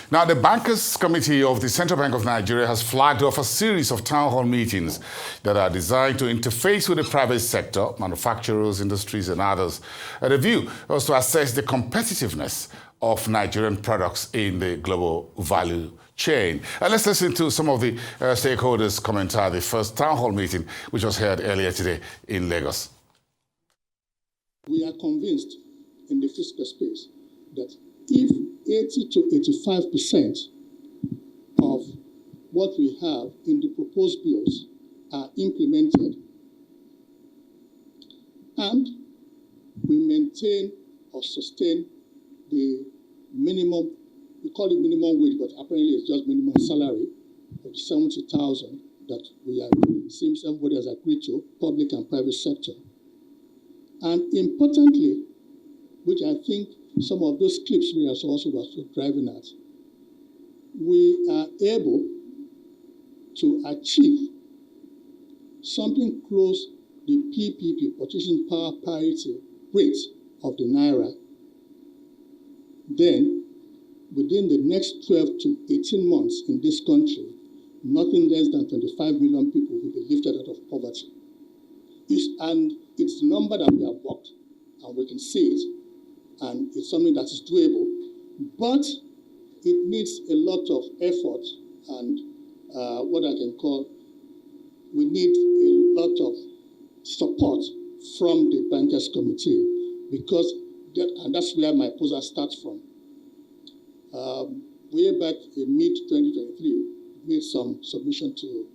Now, the Bankers Committee of the Central Bank of Nigeria has flagged off a series of town hall meetings that are designed to interface with the private sector, manufacturers, industries, and others. The view was to assess the competitiveness of Nigerian products in the global value chain. Let's listen to some of the stakeholders' comment at the first town hall meeting, which was held earlier today in Lagos. We are convinced in the fiscal space that if 80 to 85% of what we have in the proposed bills are implemented and we maintain or sustain the minimum, we call it minimum wage, but apparently it's just minimum salary of 70,000 that we are, seems everybody has agreed to, public and private sector. And importantly, which I think some of those clips we are also driving at, we are able to achieve something close to the PPP, purchasing power parity rate of the Naira. Then, within the next 12 to 18 months in this country, nothing less than 25 million people will be lifted out of poverty. And it's the number that we have worked, and we can see it, and it's something that is doable, but it needs a lot of effort and what I can call, we need a lot of support from the Bankers Committee, because and that's where my proposal starts from. Way back in mid-2023, made some submission to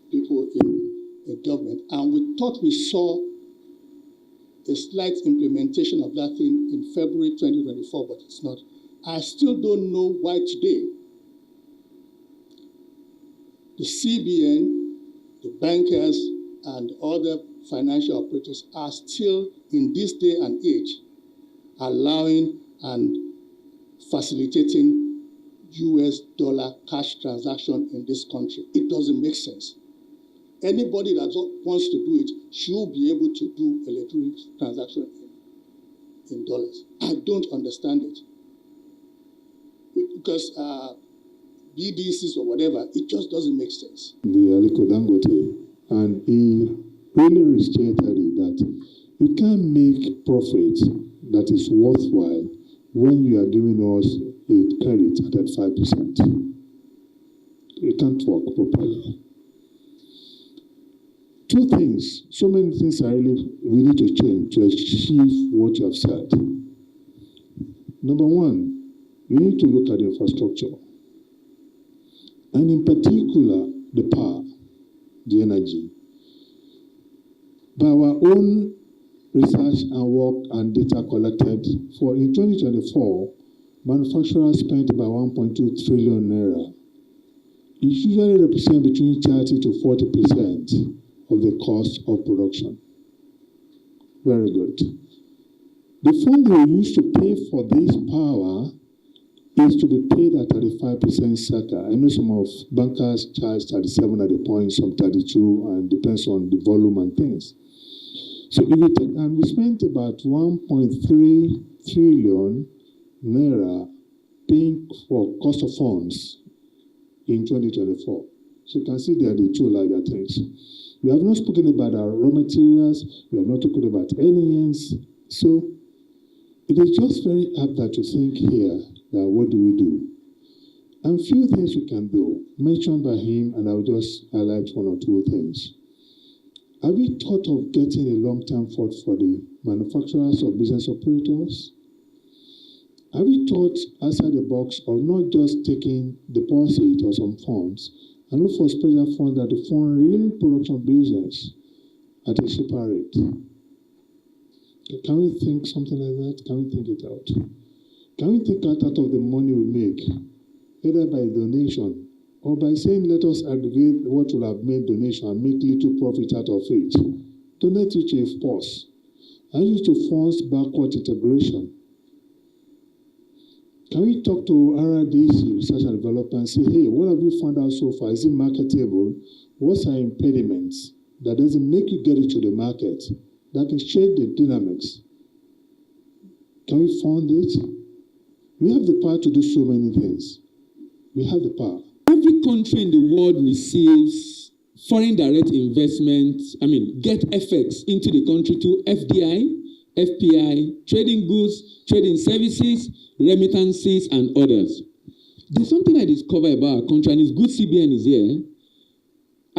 people in government, and we thought we saw a slight implementation of that thing in February 2024, but it's not. I still don't know why today the CBN, the bankers, and other financial operators are still, in this day and age, allowing and facilitating US dollar cash transaction in this country. It doesn't make sense. Anybody that wants to do it should be able to do electronic transaction in dollars. I don't understand it. Because BDCs or whatever, it just doesn't make sense. The Aliko Dangote, and he really restated that you can't make profit that is worthwhile when you are giving us a credit at 5%. It can't work properly. Two things, so many things we need to change to achieve what you have said. Number one, we need to look at the infrastructure, and in particular, the power, the energy. By our own research and work and data collected, in 2024, manufacturers spent about 1.2 trillion naira. It usually represents between 30 to 40% of the cost of production. Very good. The fund we use to pay for this power is to be paid at 35% circa. I know some of bankers charge 37 at the point, some 32, and depends on the volume and things. So if you take, and we spent about 1.3 trillion naira paying for cost of funds in 2024. So you can see there are the two larger things. We have not spoken about our raw materials. We have not talked about aliens. So it is just very apt that to think here that what do we do? And few things we can do, mentioned by him, and I'll just highlight one or two things. Have we thought of getting a long-term fund for the manufacturers or business operators? Have we thought outside the box of not just taking deposit or some funds and look for special funds that fund real production business at a cheaper rate? Can we think something like that? Can we think it out? Can we take out of the money we make, either by donation or by saying, let us aggregate what will have made donation and make little profit out of it? Donate it if possible. And use to fund backward integration. Can we talk to RDC, Research and Development, and say, hey, what have you found out so far? Is it marketable? What's our impediments that doesn't make you get it to the market? That can change the dynamics. Can we fund it? We have the power to do so many things. We have the power. Every country in the world receives foreign direct investment, get effects into the country to FDI, FPI, trading goods, trading services, remittances, and others. There's something I discovered about our country, and it's good CBN is here.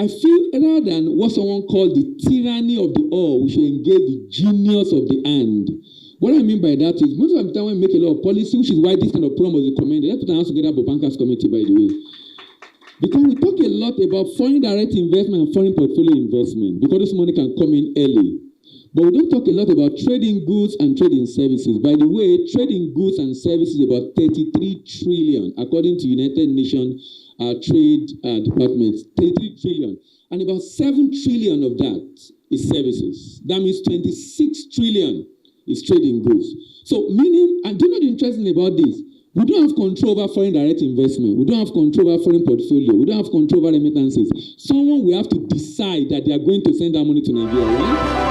I feel rather than what someone called the tyranny of the all, we should engage the genius of the and. What I mean by that is, most of the time we make a lot of policy, which is why this kind of program was recommended. Let's put our hands together for Bankers Committee, by the way. Because we talk a lot about foreign direct investment and foreign portfolio investment, because this money can come in early. But we don't talk a lot about trading goods and trading services. By the way, trading goods and services is about 33 trillion, according to United Nations Trade Department, 33 trillion. And about 7 trillion of that is services. That means 26 trillion is trading goods. So meaning, and do you know the interesting about this? We don't have control over foreign direct investment. We don't have control over foreign portfolio. We don't have control over remittances. Someone will have to decide that they are going to send that money to Nigeria, right?